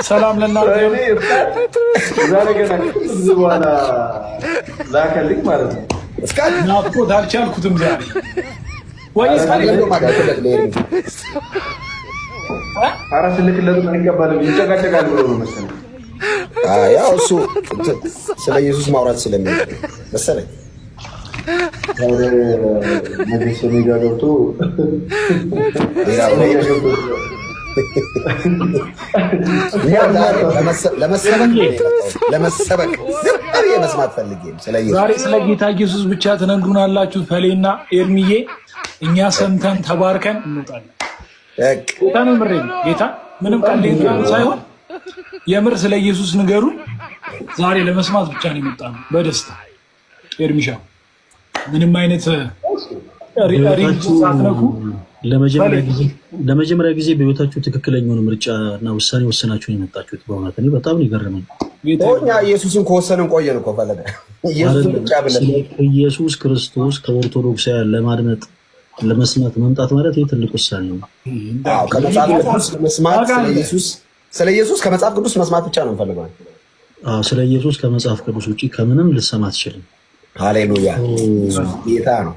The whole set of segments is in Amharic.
ሰላም ለእናንተ ዛሬ ገና በኋላ ላከልኝ ማለት ነው። እስካሁን ናፍቆት አልቻልኩትም ዛሬ ወይስ አራት ልክለቱ አይገባልም ይጨቃጨቃል ብሎ ነው መሰለኝ። ያው እሱ ስለ ኢየሱስ ማውራት ስለሚል መሰለኝ ወደ መገሰ ሜዳ ገብቶ ለመሰበክ መስማት ፈልጌ ዛሬ ስለ ጌታ ኢየሱስ ብቻ ትነግሩናላችሁ። ፈሌና ኤርሚዬ እኛ ሰምተን ተባርከን እንወጣለን። ጌታ ነው ምሬ ጌታ ምንም ቀልድ ሳይሆን የምር ስለ ኢየሱስ ንገሩን። ዛሬ ለመስማት ብቻ ነው የመጣነው በደስታ ኤርሚሻ ምንም አይነት ሳትነኩ ለመጀመሪያ ጊዜ በህይወታችሁ ትክክለኛውን ምርጫ እና ውሳኔ ወሰናችሁን የመጣችሁት በእውነት እኔ በጣም ነው የገረመኝ። እኛ ኢየሱስን ከወሰንን ቆየን እኮ ፈለገ ኢየሱስ ክርስቶስ ከኦርቶዶክሳውያን ለማድመጥ ለመስማት መምጣት ማለት ይህ ትልቅ ውሳኔ ነው። ከመጽሐፍ ቅዱስ መስማት ስለ ኢየሱስ ከመጽሐፍ ቅዱስ መስማት ብቻ ነው የምፈልገው። ስለ ኢየሱስ ከመጽሐፍ ቅዱስ ውጪ ከምንም ልሰማ አትችልም። ሃሌሉያ ጌታ ነው።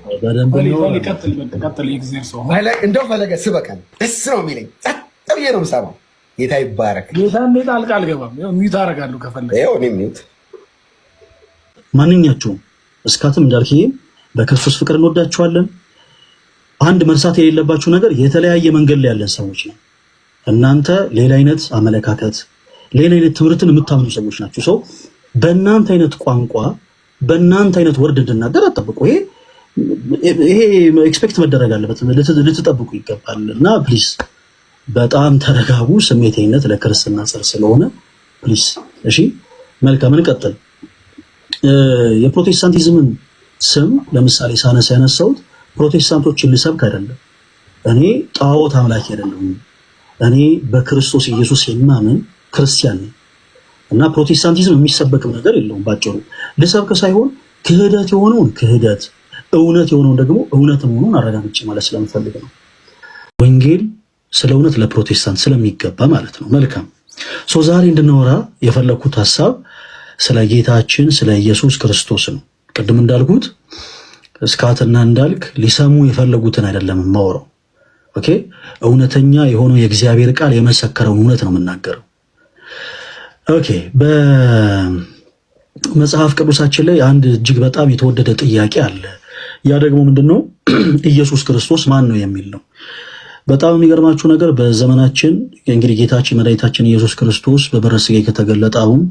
እንደው ፈለገ ስበከን ደስ ነው የሚለኝ ጸጥ ብዬ ነው የምሰማው። ጌታ ይባረክ። ጌታ እንዴት ጣልቃ አልገባም። ሚዩት አደርጋለሁ ከፈለገ ማንኛቸውም እስካትም እንዳልክ በክርስቶስ ፍቅር እንወዳቸዋለን። አንድ መርሳት የሌለባችሁ ነገር የተለያየ መንገድ ላይ ያለን ሰዎች ነው። እናንተ ሌላ አይነት አመለካከት፣ ሌላ አይነት ትምህርትን የምታምኑ ሰዎች ናቸው። ሰው በእናንተ አይነት ቋንቋ በእናንተ አይነት ወርድ እንድናገር አጠብቁ። ይሄ ኤክስፔክት መደረግ አለበት፣ ልትጠብቁ ይገባል። እና ፕሊስ በጣም ተረጋጉ። ስሜታዊነት ለክርስትና ጸር ስለሆነ ፕሊስ። እሺ መልካም እንቀጥል። የፕሮቴስታንቲዝምን ስም ለምሳሌ ሳነሳ ያነሳሁት ፕሮቴስታንቶችን ልሰብክ አይደለም። እኔ ጣዖት አምላኪ አይደለሁም። እኔ በክርስቶስ ኢየሱስ የማምን ክርስቲያን ነኝ። እና ፕሮቴስታንቲዝም የሚሰበክም ነገር የለውም። ባጭሩ ልሰብክ ሳይሆን ክህደት የሆነውን ክህደት፣ እውነት የሆነውን ደግሞ እውነት መሆኑን አረጋግጬ ማለት ስለምፈልግ ነው። ወንጌል ስለ እውነት ለፕሮቴስታንት ስለሚገባ ማለት ነው። መልካም ዛሬ እንድናወራ የፈለኩት ሀሳብ ስለ ጌታችን ስለ ኢየሱስ ክርስቶስ ነው። ቅድም እንዳልኩት እስካትና እንዳልክ ሊሰሙ የፈለጉትን አይደለም የማወራው። ኦኬ እውነተኛ የሆነው የእግዚአብሔር ቃል የመሰከረውን እውነት ነው የምናገረው። ኦኬ በመጽሐፍ ቅዱሳችን ላይ አንድ እጅግ በጣም የተወደደ ጥያቄ አለ። ያ ደግሞ ምንድነው? ኢየሱስ ክርስቶስ ማን ነው የሚል ነው። በጣም የሚገርማችሁ ነገር በዘመናችን እንግዲህ ጌታችን መድኃኒታችን ኢየሱስ ክርስቶስ በበረረ ሥጋ ከተገለጠ አሁን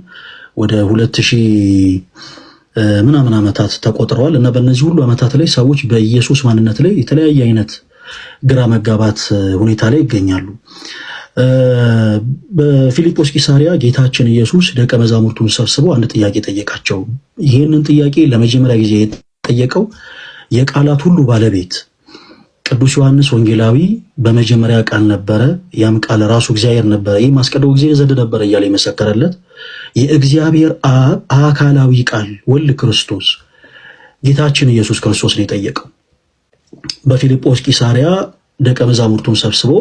ወደ 2000 ምናምን ዓመታት ተቆጥረዋል። እና በእነዚህ ሁሉ ዓመታት ላይ ሰዎች በኢየሱስ ማንነት ላይ የተለያየ አይነት ግራ መጋባት ሁኔታ ላይ ይገኛሉ። በፊልጶስ ቂሳሪያ ጌታችን ኢየሱስ ደቀ መዛሙርቱን ሰብስቦ አንድ ጥያቄ ጠየቃቸው። ይህንን ጥያቄ ለመጀመሪያ ጊዜ የጠየቀው የቃላት ሁሉ ባለቤት ቅዱስ ዮሐንስ ወንጌላዊ በመጀመሪያ ቃል ነበረ፣ ያም ቃል ራሱ እግዚአብሔር ነበረ፣ ይህም አስቀድሞ እግዚአብሔር ዘንድ ነበረ እያለ የመሰከረለት የእግዚአብሔር አብ አካላዊ ቃል ወልድ ክርስቶስ ጌታችን ኢየሱስ ክርስቶስ ነው የጠየቀው። በፊልጶስ ቂሳሪያ ደቀ መዛሙርቱን ሰብስቦ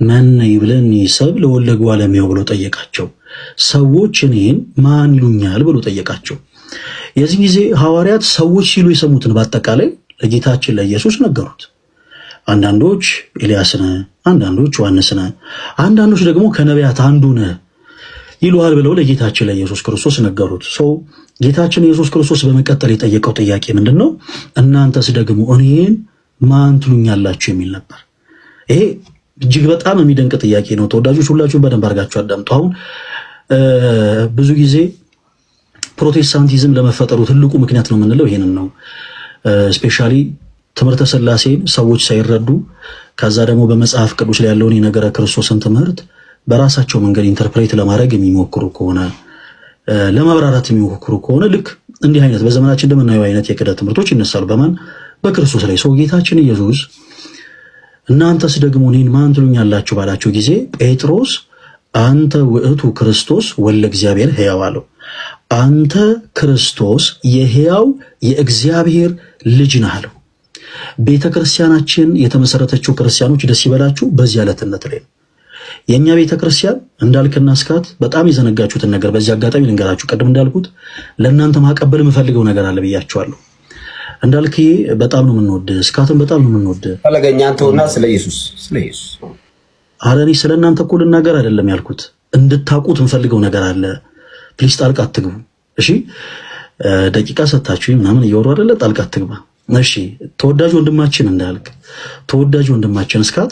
ማን ይብለኒ ሰብ ለወልደ እጓለ እመሕያው ብሎ ጠየቃቸው። ሰዎች እኔን ማን ይሉኛል ብሎ ጠየቃቸው። የዚህ ጊዜ ሐዋርያት ሰዎች ሲሉ የሰሙትን በአጠቃላይ ለጌታችን ለኢየሱስ ነገሩት። አንዳንዶች ኤልያስ ነህ፣ አንዳንዶች ዮሐንስ ነህ፣ አንዳንዶች ደግሞ ከነቢያት አንዱ ነህ ይሉሃል ብለው ለጌታችን ለኢየሱስ ክርስቶስ ነገሩት። ጌታችን ኢየሱስ ክርስቶስ በመቀጠል የጠየቀው ጥያቄ ምንድነው? እናንተስ ደግሞ እኔን ማን ትሉኛላችሁ የሚል ነበር። ይሄ እጅግ በጣም የሚደንቅ ጥያቄ ነው። ተወዳጆች ሁላችሁም በደንብ አድርጋችሁ አዳምጡ። አሁን ብዙ ጊዜ ፕሮቴስታንቲዝም ለመፈጠሩ ትልቁ ምክንያት ነው የምንለው ይሄንን ነው። ስፔሻሊ ትምህርተ ሥላሴን ሰዎች ሳይረዱ ከዛ ደግሞ በመጽሐፍ ቅዱስ ላይ ያለውን የነገረ ክርስቶስን ትምህርት በራሳቸው መንገድ ኢንተርፕሬት ለማድረግ የሚሞክሩ ከሆነ ለማብራራት የሚሞክሩ ከሆነ ልክ እንዲህ አይነት በዘመናችን እንደምናየው አይነት የክህደት ትምህርቶች ይነሳሉ። በማን በክርስቶስ ላይ። ሰው ጌታችን ኢየሱስ እናንተስ ደግሞ እኔን ማን ትሉኛላችሁ ባላቸው ጊዜ ጴጥሮስ አንተ ውእቱ ክርስቶስ ወልደ እግዚአብሔር ሕያው አለው። አንተ ክርስቶስ የሕያው የእግዚአብሔር ልጅ ነህ አለው። ቤተ ክርስቲያናችን የተመሰረተችው ክርስቲያኖች ደስ ይበላችሁ በዚህ ዕለትነት ላይ ነው። የእኛ ቤተ ክርስቲያን እንዳልክና እስካት በጣም የዘነጋችሁትን ነገር በዚህ አጋጣሚ ልንገራችሁ። ቅድም እንዳልኩት ለእናንተ ማቀበል የምፈልገው ነገር አለ ብያችኋለሁ። እንዳልክ በጣም ነው የምንወድ፣ እስካትን በጣም ነው የምንወድ። ፈለገኛ አንተውና ስለ ኢየሱስ ኧረ እኔ ስለ እናንተ እኮ ልናገር አይደለም ያልኩት፣ እንድታውቁት የምፈልገው ነገር አለ። ፕሊስ ጣልቃ አትግቡ እሺ። ደቂቃ ሰጣችሁ ምናምን እያወሩ አይደለ? ጣልቃ አትግባ እሺ። ተወዳጅ ወንድማችን እንዳልክ፣ ተወዳጅ ወንድማችን እስካት፣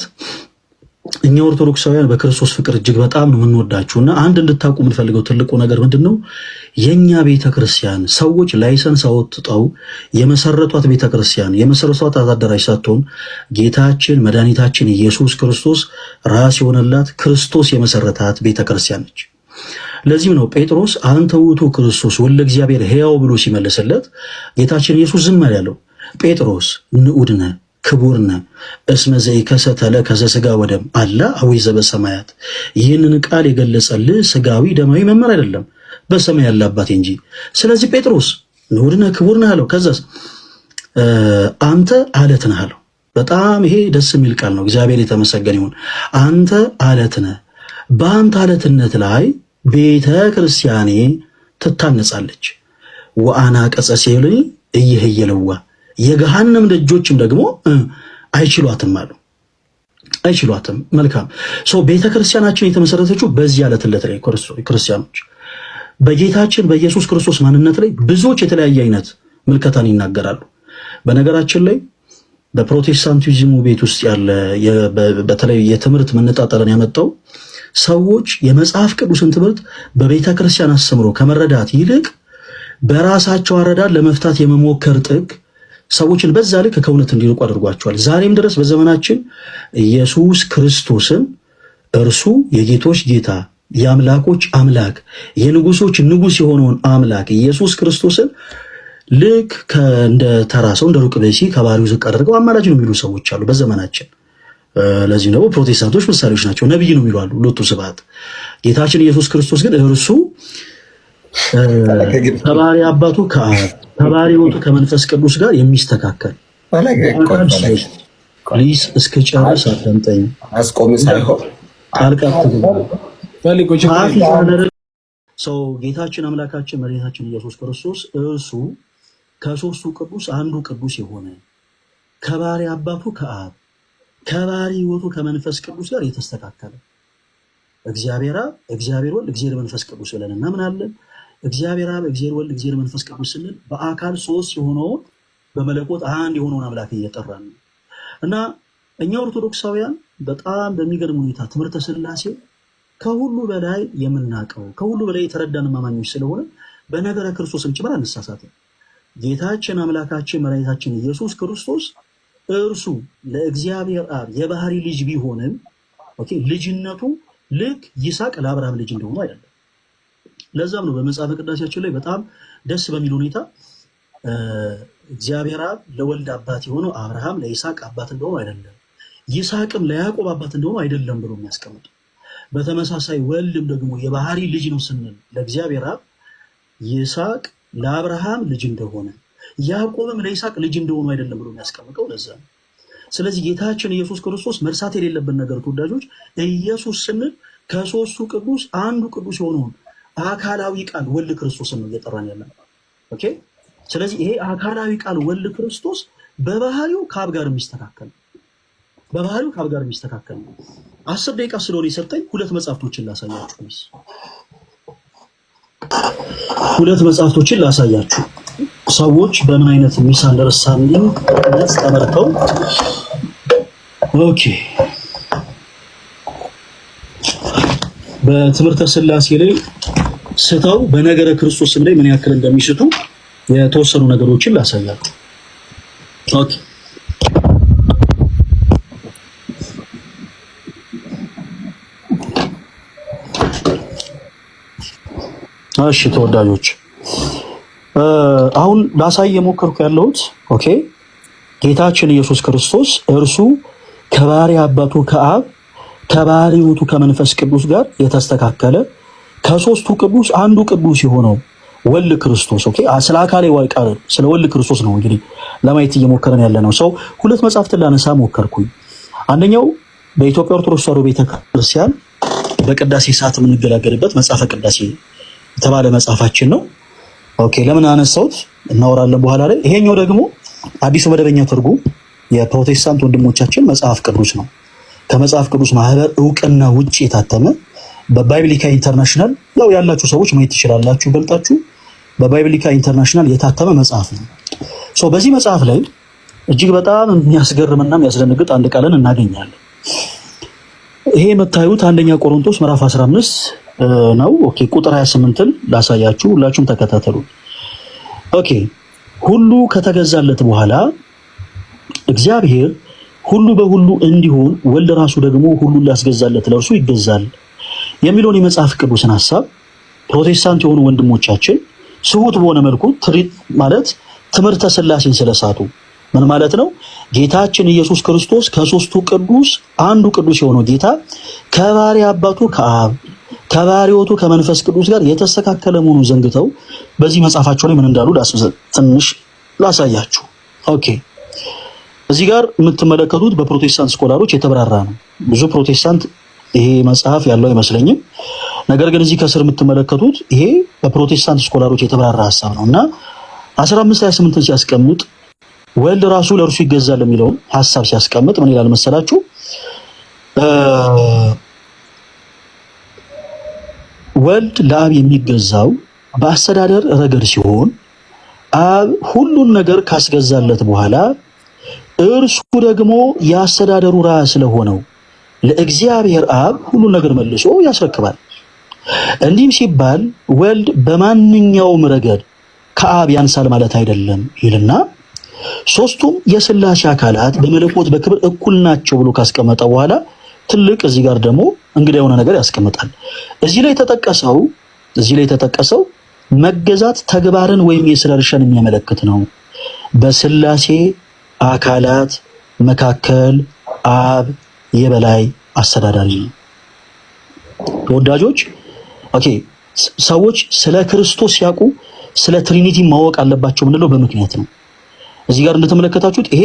እኛ ኦርቶዶክሳውያን በክርስቶስ ፍቅር እጅግ በጣም ነው የምንወዳችሁና አንድ እንድታውቁ የምንፈልገው ትልቁ ነገር ምንድነው? የኛ ቤተክርስቲያን ሰዎች ላይሰንስ አወጥተው የመሰረቷት ቤተክርስቲያን የመሰረቷት አዛደራጅ ሳትሆን ጌታችን መድኃኒታችን ኢየሱስ ክርስቶስ ራስ የሆነላት ክርስቶስ የመሰረታት ቤተክርስቲያን ነች። ለዚህም ነው ጴጥሮስ አንተ ውእቱ ክርስቶስ ወልደ እግዚአብሔር ሕያው ብሎ ሲመልስለት ጌታችን ኢየሱስ ዝም ያለው። ጴጥሮስ ንዑድነ ክቡርነ እስመ ዘኢከሰተ ለከ ዘሥጋ ወደም አላ አቡየ ዘበሰማያት። ይህንን ቃል የገለጸልህ ስጋዊ ደማዊ መምህር አይደለም በሰማይ ያለ አባቴ እንጂ። ስለዚህ ጴጥሮስ ንዑድነ ክቡርነ አለው። ከዛስ አንተ አለት ነህ አለው። በጣም ይሄ ደስ የሚል ቃል ነው። እግዚአብሔር የተመሰገነ ይሁን። አንተ አለት ነህ። በአንተ አለትነት ላይ ቤተ ክርስቲያኔ ትታነጻለች። ወአና ቀጸ ሴልኒ እየህየለዋ የገሃነም ደጆችም ደግሞ አይችሏትም አሉ። አይችሏትም። መልካም ሰው ቤተ ክርስቲያናችን የተመሰረተችው በዚህ አለትለት ላይ ክርስቲያኖች በጌታችን በኢየሱስ ክርስቶስ ማንነት ላይ ብዙዎች የተለያየ አይነት ምልከታን ይናገራሉ። በነገራችን ላይ በፕሮቴስታንቲዝሙ ቤት ውስጥ ያለ በተለይ የትምህርት መነጣጠልን ያመጣው ሰዎች የመጽሐፍ ቅዱስን ትምህርት በቤተ ክርስቲያን አስተምሮ ከመረዳት ይልቅ በራሳቸው አረዳድ ለመፍታት የመሞከር ጥግ ሰዎችን በዛ ልክ ከእውነት እንዲርቁ አድርጓቸዋል። ዛሬም ድረስ በዘመናችን ኢየሱስ ክርስቶስን እርሱ የጌቶች ጌታ የአምላኮች አምላክ የንጉሶች ንጉስ የሆነውን አምላክ ኢየሱስ ክርስቶስን ልክ እንደ ተራ ሰው እንደ ሩቅ ብእሲ ከባህሪው ዝቅ አድርገው አማላጅ ነው የሚሉ ሰዎች አሉ በዘመናችን። ለዚህ ነው ፕሮቴስታንቶች ምሳሌዎች ናቸው። ነብይ ነው የሚሉ አሉ። ሎቱ ስብሐት። ጌታችን ኢየሱስ ክርስቶስ ግን እርሱ ከባህሪ አባቱ ከአብ ከባህሪ ሕይወቱ ከመንፈስ ቅዱስ ጋር የሚስተካከል ፕሊስ እስከጨርስ አዳምጠኝ። አስቆም ሳይሆን ጣልቃ ሰው ጌታችን አምላካችን መድኃኒታችን ኢየሱስ ክርስቶስ እርሱ ከሶስቱ ቅዱስ አንዱ ቅዱስ የሆነ ከባህሪ አባቱ ከአብ ከባህሪ ሕይወቱ ከመንፈስ ቅዱስ ጋር የተስተካከለ እግዚአብሔር አብ፣ እግዚአብሔር ወልድ፣ እግዚአብሔር መንፈስ ቅዱስ ብለን እናምናለን። እግዚአብሔር አብ፣ እግዚአብሔር ወልድ፣ እግዚአብሔር መንፈስ ቅዱስ ስንል በአካል ሶስት የሆነውን በመለኮት አንድ የሆነውን አምላክ እየጠራን ነው እና እኛ ኦርቶዶክሳውያን በጣም በሚገርም ሁኔታ ትምህርተ ሥላሴ ከሁሉ በላይ የምናውቀው ከሁሉ በላይ የተረዳን አማኞች ስለሆነ በነገረ ክርስቶስም ጭምር አንሳሳትም። ጌታችን አምላካችን መድኃኒታችን ኢየሱስ ክርስቶስ እርሱ ለእግዚአብሔር አብ የባህሪ ልጅ ቢሆንም ልጅነቱ ልክ ይስሐቅ ለአብርሃም ልጅ እንደሆነ አይደለም። ለዛም ነው በመጽሐፈ ቅዳሴያችን ላይ በጣም ደስ በሚል ሁኔታ እግዚአብሔር አብ ለወልድ አባት የሆነው አብርሃም ለይስሐቅ አባት እንደሆነ አይደለም፣ ይስሐቅም ለያዕቆብ አባት እንደሆነ አይደለም ብሎ የሚያስቀምጡ። በተመሳሳይ ወልድም ደግሞ የባህሪ ልጅ ነው ስንል ለእግዚአብሔር አብ ይስሐቅ ለአብርሃም ልጅ እንደሆነ ያዕቆብም ለይስሐቅ ልጅ እንደሆኑ አይደለም ብሎ የሚያስቀምጠው ለዛ ነው። ስለዚህ ጌታችን ኢየሱስ ክርስቶስ መርሳት የሌለብን ነገር ተወዳጆች፣ ኢየሱስ ስንል ከሶስቱ ቅዱስ አንዱ ቅዱስ የሆነውን አካላዊ ቃል ወልድ ክርስቶስን ነው እየጠራን ያለን። ኦኬ። ስለዚህ ይሄ አካላዊ ቃል ወልድ ክርስቶስ በባህሪው ከአብ ጋር የሚስተካከል በባህሪው ከአብ ጋር የሚስተካከል ነው። 10 ደቂቃ ስለሆነ የሰጠኝ ሁለት መጽሐፍቶችን ላሳያችሁ። ሁለት መጽሐፍቶችን ላሳያችሁ። ሰዎች በምን አይነት ሚስ አንደርስታንዲንግ ተመርተው ኦኬ በትምህርተ ሥላሴ ላይ ስተው በነገረ ክርስቶስም ላይ ምን ያክል እንደሚስቱ የተወሰኑ ነገሮችን ላሳያችሁ። ኦኬ እሺ ተወዳጆች አሁን ላሳይ የሞከርኩ ያለሁት ኦኬ ጌታችን ኢየሱስ ክርስቶስ እርሱ ከባህሪ አባቱ ከአብ ከባህሪ ሕይወቱ ከመንፈስ ቅዱስ ጋር የተስተካከለ ከሶስቱ ቅዱስ አንዱ ቅዱስ የሆነው ወልድ ክርስቶስ ኦኬ ስለ አካሌ ዋይቃል ስለ ወልድ ክርስቶስ ነው እንግዲህ ለማየት እየሞከረን ያለ ነው። ሰው ሁለት መጽሐፍትን ላነሳ ሞከርኩኝ። አንደኛው በኢትዮጵያ ኦርቶዶክስ ተዋሕዶ ቤተክርስቲያን በቅዳሴ ሰዓት የምንገለገልበት መጽሐፈ ቅዳሴ የተባለ መጽሐፋችን ነው። ኦኬ ለምን አነሳሁት እናወራለን በኋላ ላይ። ይሄኛው ደግሞ አዲሱ መደበኛ ትርጉም የፕሮቴስታንት ወንድሞቻችን መጽሐፍ ቅዱስ ነው። ከመጽሐፍ ቅዱስ ማህበር ዕውቅና ውጪ የታተመ በባይብሊካ ኢንተርናሽናል ያው ያላችሁ ሰዎች ማየት ትችላላችሁ ገልጣችሁ በባይብሊካ ኢንተርናሽናል የታተመ መጽሐፍ ነው። ሶ በዚህ መጽሐፍ ላይ እጅግ በጣም የሚያስገርምና የሚያስደነግጥ አንድ ቃልን እናገኛለን። ይሄ የምታዩት አንደኛ ቆሮንቶስ ምዕራፍ 15 ነው። ኦኬ ቁጥር 28ን ላሳያችሁ፣ ሁላችሁም ተከታተሉ። ኦኬ ሁሉ ከተገዛለት በኋላ እግዚአብሔር ሁሉ በሁሉ እንዲሆን ወልድ ራሱ ደግሞ ሁሉን ላስገዛለት ለእርሱ ይገዛል የሚለውን የመጽሐፍ ቅዱስን ሐሳብ ፕሮቴስታንት የሆኑ ወንድሞቻችን ስሁት በሆነ መልኩ ትሪት ማለት ትምህርተ ሥላሴን ስለሳቱ ምን ማለት ነው? ጌታችን ኢየሱስ ክርስቶስ ከሶስቱ ቅዱስ አንዱ ቅዱስ የሆነው ጌታ ከባህሪ አባቱ ከአብ ከባህሪ ሕይወቱ ከመንፈስ ቅዱስ ጋር የተስተካከለ መሆኑን ዘንግተው በዚህ መጽሐፋቸው ላይ ምን እንዳሉ ትንሽ ላሳያችሁ። ኦኬ እዚህ ጋር የምትመለከቱት በፕሮቴስታንት ስኮላሮች የተብራራ ነው። ብዙ ፕሮቴስታንት ይሄ መጽሐፍ ያለው አይመስለኝም። ነገር ግን እዚህ ከስር የምትመለከቱት ይሄ በፕሮቴስታንት ስኮላሮች የተብራራ ሐሳብ ነውና 15:28 ሲያስቀምጥ ወልድ ራሱ ለእርሱ ይገዛል የሚለውን ሐሳብ ሲያስቀምጥ ምን ይላል መሰላችሁ? ወልድ ለአብ የሚገዛው በአስተዳደር ረገድ ሲሆን አብ ሁሉን ነገር ካስገዛለት በኋላ እርሱ ደግሞ የአስተዳደሩ ራስ ስለሆነው ለእግዚአብሔር አብ ሁሉን ነገር መልሶ ያስረክባል። እንዲህም ሲባል ወልድ በማንኛውም ረገድ ከአብ ያንሳል ማለት አይደለም ይልና ሶስቱም የሥላሴ አካላት በመለኮት በክብር እኩል ናቸው ብሎ ካስቀመጠ በኋላ ትልቅ እዚህ ጋር ደግሞ እንግዳ የሆነ ነገር ያስቀምጣል። እዚህ ላይ የተጠቀሰው መገዛት ተግባርን ወይም የሥራ ድርሻን የሚያመለክት ነው። በሥላሴ አካላት መካከል አብ የበላይ አስተዳዳሪ ነው። ተወዳጆች ኦኬ ሰዎች ስለ ክርስቶስ ሲያውቁ ስለ ትሪኒቲ ማወቅ አለባቸው ምንለው በምክንያት ነው። እዚህ ጋር እንደተመለከታችሁት ይሄ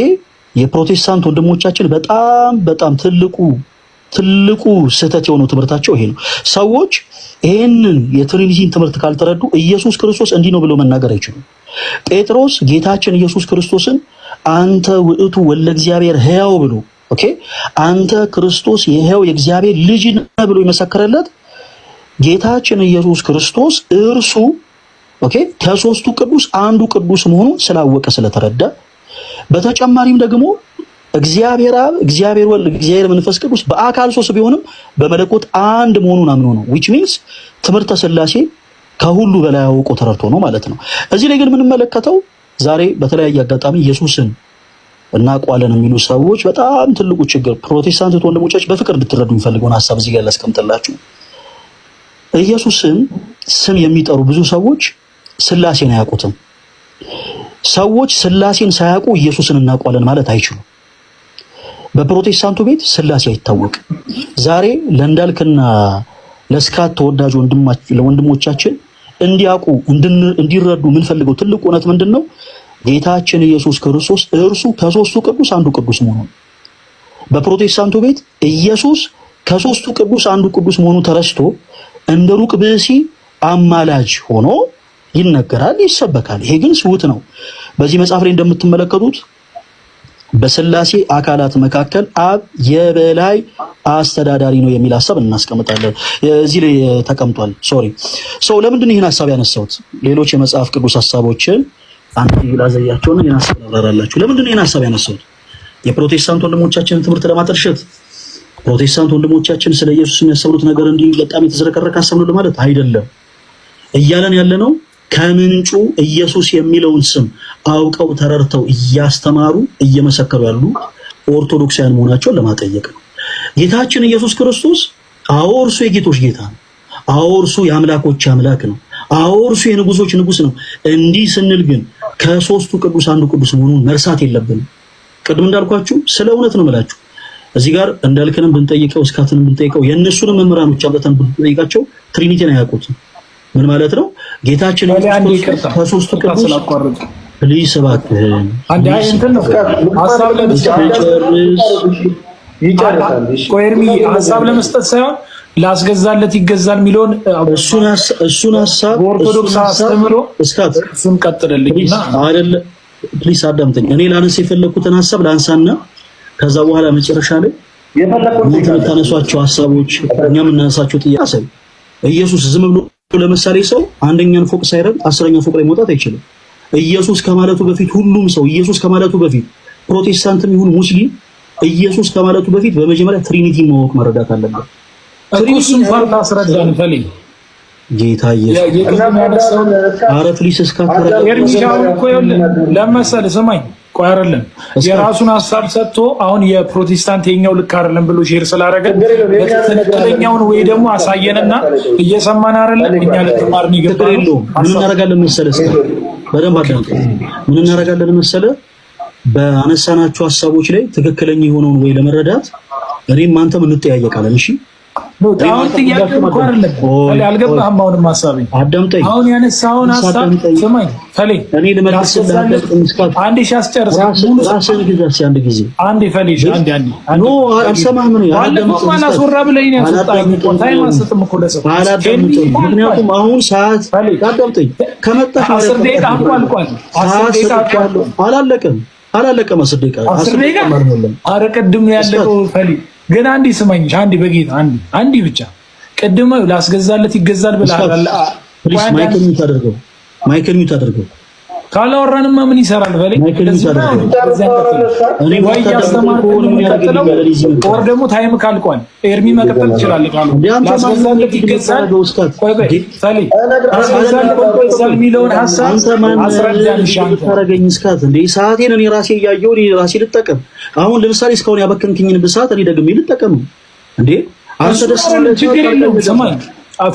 የፕሮቴስታንት ወንድሞቻችን በጣም ትልቁ ስህተት የሆነው ትምህርታቸው ይሄ ነው። ሰዎች ይሄንን የትሪኒቲን ትምህርት ካልተረዱ ኢየሱስ ክርስቶስ እንዲህ ነው ብለው መናገር አይችሉም። ጴጥሮስ ጌታችን ኢየሱስ ክርስቶስን አንተ ውእቱ ወልደ እግዚአብሔር ሕያው ብሎ ኦኬ አንተ ክርስቶስ የሕያው የእግዚአብሔር ልጅ ነህ ብሎ የመሰከረለት ጌታችን ኢየሱስ ክርስቶስ እርሱ ኦኬ ከሶስቱ ቅዱስ አንዱ ቅዱስ መሆኑን ስላወቀ ስለተረዳ፣ በተጨማሪም ደግሞ እግዚአብሔር አብ፣ እግዚአብሔር ወልድ፣ እግዚአብሔር መንፈስ ቅዱስ በአካል ሶስት ቢሆንም በመለኮት አንድ መሆኑን አምኖ ነው። which means ትምህርተ ሥላሴ ከሁሉ በላይ አውቆ ተረድቶ ነው ማለት ነው። እዚህ ላይ ግን የምንመለከተው ዛሬ በተለያየ አጋጣሚ ኢየሱስን እናውቀዋለን የሚሉ ሰዎች በጣም ትልቁ ችግር ፕሮቴስታንት ወንድሞቻችን በፍቅር እንድትረዱ የሚፈልገውን ሐሳብ እዚህ ጋር ላስቀምጥላችሁ። ኢየሱስን ስም የሚጠሩ ብዙ ሰዎች ሥላሴን አያውቁትም። ሰዎች ሥላሴን ሳያውቁ ኢየሱስን እናውቀዋለን ማለት አይችሉም። በፕሮቴስታንቱ ቤት ሥላሴ አይታወቅም። ዛሬ ለእንዳልክና ለስካት ተወዳጅ ወንድሞቻችን እንዲያውቁ እንዲረዱ የምንፈልገው ትልቁ እውነት ምንድነው? ጌታችን ኢየሱስ ክርስቶስ እርሱ ከሶስቱ ቅዱስ አንዱ ቅዱስ መሆኑን። በፕሮቴስታንቱ ቤት ኢየሱስ ከሶስቱ ቅዱስ አንዱ ቅዱስ መሆኑ ተረስቶ እንደ ሩቅ ብእሲ አማላጅ ሆኖ ይነገራል፣ ይሰበካል። ይሄ ግን ስውት ነው። በዚህ መጽሐፍ ላይ እንደምትመለከቱት በሥላሴ አካላት መካከል አብ የበላይ አስተዳዳሪ ነው የሚል ሐሳብ እናስቀምጣለን። እዚህ ላይ ተቀምጧል። ሶሪ ለምንድን ነው ይህን ሐሳብ ያነሳሁት? ሌሎች የመጽሐፍ ቅዱስ ሐሳቦችን አንተ ይላዘያቸውና ይህን ሐሳብ ታብራራላችሁ። ለምንድን ነው ይህን ሐሳብ ያነሳሁት? የፕሮቴስታንት ወንድሞቻችንን ትምህርት ለማጠልሸት ፕሮቴስታንት ወንድሞቻችን ስለ ኢየሱስ የሚያስተምሩት ነገር እንዲህ በጣም የተዝረከረከ ሐሳብ ነው ማለት አይደለም። እያለን ያለነው ከምንጩ ኢየሱስ የሚለውን ስም አውቀው ተረድተው እያስተማሩ እየመሰከሩ ያሉ ኦርቶዶክሳውያን መሆናቸውን ለማጠየቅ ነው። ጌታችን ኢየሱስ ክርስቶስ አዎ እርሱ የጌቶች ጌታ ነው። አዎ እርሱ የአምላኮች አምላክ ነው። አዎ እርሱ የንጉሶች ንጉስ ነው። እንዲህ ስንል ግን ከሶስቱ ቅዱስ አንዱ ቅዱስ መሆኑን መርሳት የለብንም። ቅድም እንዳልኳችሁ ስለ እውነት ነው የምላችሁ። እዚህ ጋር እንዳልከንም ብንጠይቀው እስካትንም ብንጠይቀው የእነሱንም መምህራኖች አብረን ብንጠይቃቸው ትሪኒቲን አያውቁትም። ምን ማለት ነው? ጌታችን ኢየሱስ ከሶስቱ ቅዱስ ፕሊስ እባክህን አንድ አይ እንትን ነው ሐሳብ ለመስጠት ሳይሆን ላስገዛለት ይገዛል የሚለውን እሱን ሐሳብ ኦርቶዶክስ አስተምሮ እሱን ቀጥልልኝና አይደለ ፕሊስ አዳምጠኝ። እኔ ላነሳ የፈለኩትን ሐሳብ ላንሳና ከዛ በኋላ መጨረሻ ላይ የምታነሷቸው ሐሳቦች እኛ የምናነሳቸው ጥያቄ ኢየሱስ ዝም ብሎ ለምሳሌ ሰው አንደኛን ፎቅ ሳይረግ 10ኛ ፎቅ ላይ መውጣት አይችልም። ኢየሱስ ከማለቱ በፊት ሁሉም ሰው ኢየሱስ ከማለቱ በፊት ፕሮቴስታንትም ይሁን ሙስሊም ኢየሱስ ከማለቱ በፊት በመጀመሪያ ትሪኒቲ ማወቅ መረዳት አለበት። ትሪኒቲን ፋርታ አስረዳን ፈልይ ጌታ ኢየሱስ አረፍ ሊስስ ካፈረ ኤርሚሻው እኮ ለመሰለ ሰማኝ ቆይ አይደለም የራሱን ሐሳብ ሰጥቶ አሁን የፕሮቴስታንት የኛው ልክ አይደለም ብሎ ሼር ስላደረገ በትክክለኛውን ወይ ደግሞ አሳየንና እየሰማን አይደለም እኛ ለተማር ነው ይገባል። ምን እናደርጋለን መሰለህ? በደንብ አዳምጥ። ምን እናደርጋለን መሰለህ? በአነሳናቸው ሐሳቦች ላይ ትክክለኛ የሆነውን ወይ ለመረዳት እኔም አንተም እንጠያየቃለን። እሺ አሁን ጥያቄ እኮ አይደለም አልገባህም። አሁንም ሐሳቤ አዳምጠኝ። አሁን ያነሳውን ሐሳብ ስማኝ ፈሌ እኔ ልመልስልህ አንዴ ሻስጨርስ ራስህን ግዛስ አንድ ጊዜ አንዴ ፈሌ አንዴ ኖ አልሰማህም ነው ያዳምጥ ማናስወራ ብለኝ ነው ያስወጣኝ እኮ ታይም አሰጥም እኮ ለሰው አላዳምጥም። ምክንያቱም አሁን ሰዓት አዳምጠኝ ከመጣህ 10 ደቂቃ አልቋል 10 ደቂቃ አላለቀም 10 ደቂቃ ኧረ ቅድም ያለቀው ፈሌ ግን አንዲ ስማኝ አንዲ በጌታ አንዲ ብቻ ቅድም ላስገዛለት ይገዛል ብለሃል። ፕሊስ ማይክል ሚውት አድርገው ካላወራንማ ምን ይሰራል? በለኝ እኔ ወይ ያስተማርኩ ወር ደግሞ ታይም ካልቋል ኤርሚ መቀጠል ይችላል። ካሉ ላስገዛለት ይገዛል ፈሌ ላስገዛለት ይገዛል የሚለውን ሐሳብ አስረዳን። ሻንተ ታረገኝ እስካት እንዴ ሰዓቴን እኔ ራሴ እያየሁ እኔ ራሴ ልጠቀም። አሁን ለምሳሌ እስካሁን ያበከንክኝን ብሳት እኔ ደግሜ ልጠቀም እንዴ አንተ ደስ ችግር የለውም። ሰማኝ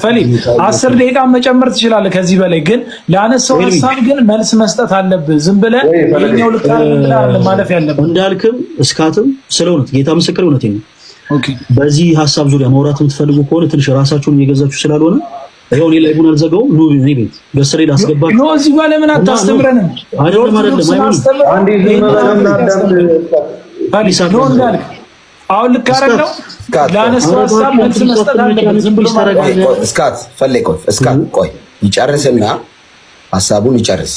ፈሌ 10 ደቂቃ መጨመር ትችላለህ ከዚህ በላይ ግን ለአነሳው ሐሳብ ግን መልስ መስጠት አለብህ። ዝም ብለህ የኛው ልክ አይደለም ማለፍ ያለብህ እንዳልክም እስካትም ስለሆነ ጌታ ምስክር እውነቴን ነው። ኦኬ በዚህ ሐሳብ ዙሪያ ማውራት የምትፈልጉ ከሆነ ትንሽ ራሳችሁን እየገዛችሁ ስላልሆነ ይሄው እኔ ላይ ቡና አልዘጋውም። ኑ እኔ ቤት ገስሬ ላስገባችሁ ነው። እዚህ ጋር ለምን አታስተምረንም? አይደለም አንዴ ነው እንዳልክ አሁን ልክ አይደለም ለአነሳው ሐሳብ መልስ መስጠት አለብህ። ዝም ብሎ እስካት ፈለይ ቆይ ይጨርስና ሐሳቡን ይጨርስ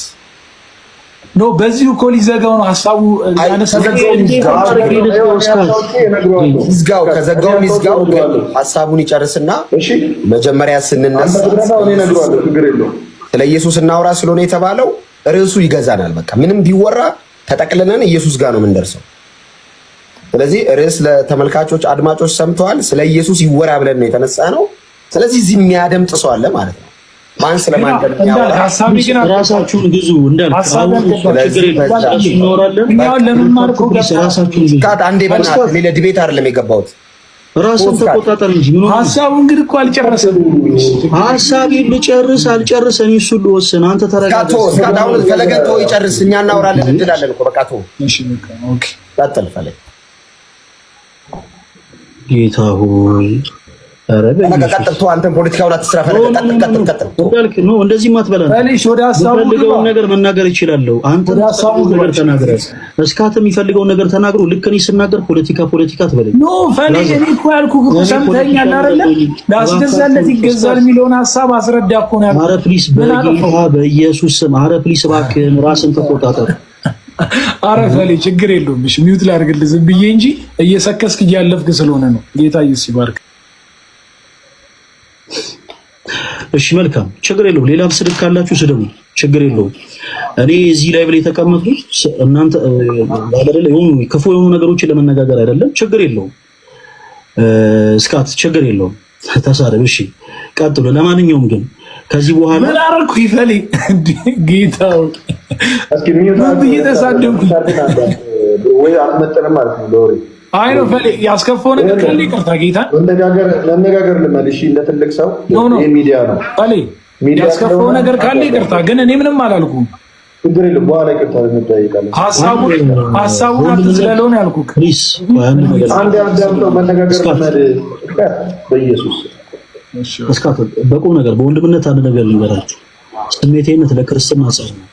ኖ በዚሁ እኮ ሊዘጋው ነው ሐሳቡ ይዝጋው ከዘጋው ይዝጋው ሐሳቡን ይጨርስና መጀመሪያ ስንነሳ ስለ ኢየሱስ እናውራ ስለሆነ የተባለው ርዕሱ ይገዛናል። በቃ ምንም ቢወራ ተጠቅልለን ኢየሱስ ጋር ነው የምንደርሰው። ስለዚህ ርዕስ ለተመልካቾች አድማጮች ሰምተዋል። ስለ ኢየሱስ ይወራ ብለን ነው የተነሳ ነው። ስለዚህ እዚህ የሚያደምጥ ሰው አለ ማለት ነው። ማን ስለማን እንደሚያወራ ሐሳብ ግን ራሳችሁን ግዙ እንዳል አንዴ በእናትህ እኔ ለዲቤት አይደለም የገባሁት። ራስን ተቆጣጠር እንጂ ምን ሆነ? ሐሳቡን ግን እኮ አልጨረሰም። ሐሳቤን ልጨርስ አልጨርስ እኔ እሱ ልወስን። አንተ ተረጋጋ። እስካሁን ፈለገቶ ይጨርስ እኛ እናወራለን እንላለን እኮ በቃ ተው። እሺ በቃ ኦኬ ቀጥል ፈለገ ጌታ ሆይ ኧረ ቀጥል ተው። አንተም ፖለቲካውን አትስራ ፈለገ ቀጥል ወዳልክ ነው እንደዚህ ማትበላ እሺ ወደ ሐሳቡ ፈልገውን ነገር መናገር ይችላልው። አንተ ወደ ሐሳቡ ነገር ተናገር። እስካት የሚፈልገውን ነገር ተናግሮ ልክ እኔ ስናገር ፖለቲካ ትበለኝ ኖ ፈለገ እኔ እኮ ያልኩህ እኮ ሰምተኛል አይደለ? ላስገዛለት ይገዛል የሚለውን ሐሳብ አስረዳ እኮ ነው ያልኩህ። ኧረ ፕሊስ በጌታ በኢየሱስ ስም ኧረ ፕሊስ እባክህን ራስን ተቆጣጠር። ኧረ ፈሌ ችግር የለውም። እሺ ሚውት ላድርግልህ ዝም ብዬ እንጂ እየሰከስክ እያለፍክ ስለሆነ ነው። ጌታ ኢየሱስ ይባርክ። እሺ መልካም ችግር የለውም። ሌላም ስድብ ካላችሁ ስድቡ ችግር የለውም። እኔ እዚህ ላይ ብለ የተቀመጥኩት እናንተ አይደለ የሆኑ ክፉ የሆኑ ነገሮችን ለመነጋገር አይደለም። ችግር የለውም። እስካት ችግር የለውም። ተሳደብ። እሺ ቀጥሉ። ለማንኛውም ግን ከዚህ በኋላ ምን አደረኩ ይፈሌ ጌታው እስኪ ሚውት እየተሳደብኩ ወይ አትመጥንም ማለት ነው ሎሪ አይ ነው ፈሌ ያስከፈው ነገር ካለ ይቅርታ ጌታ ለነጋገር ልመልሽ እንደ ትልቅ ሰው የሚዲያ ነው ፈሌ ያስከፋው ነገር ካለ ይቅርታ፣ ግን እኔ ምንም አላልኩም። ችግር የለም በኋላ ይቅርታ እንጠይቃለን። ሀሳቡን አትዝለለው ነው ያልኩህ። አንድ ሰው መነጋገር በኢየሱስ እስካት በቁም ነገር በወንድምነት አንድ ነገር ልንገራችሁ። ስሜቴነት ለክርስትና ጻፍ ነው።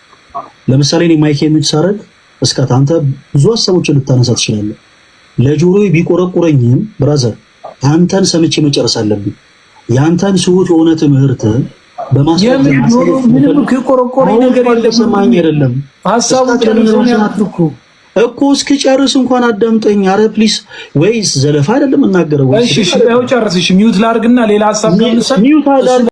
ለምሳሌ እኔ ማይክ የምትሳረግ እስካት አንተ ብዙ ሀሳቦችን ልታነሳ ትችላለህ። ለጆሮዬ ቢቆረቁረኝም ብራዘር አንተን ሰምቼ መጨረስ አለብኝ። ያንተን ስሁት የሆነ ትምህርት ምንም ከቆረቆረኝ ነገር የለም። ሰማኝ አይደለም ሐሳቡን ጨርሰን ያትኩ እኮ እስኪጨርስ እንኳን አዳምጠኝ። አረ ፕሊስ ወይስ ዘለፋ አይደለም እናገረው። እሺ እሺ፣ ያው ጨርስ። እሺ ሚውት ላድርግና ሌላ ሐሳብ ከምንሰጥ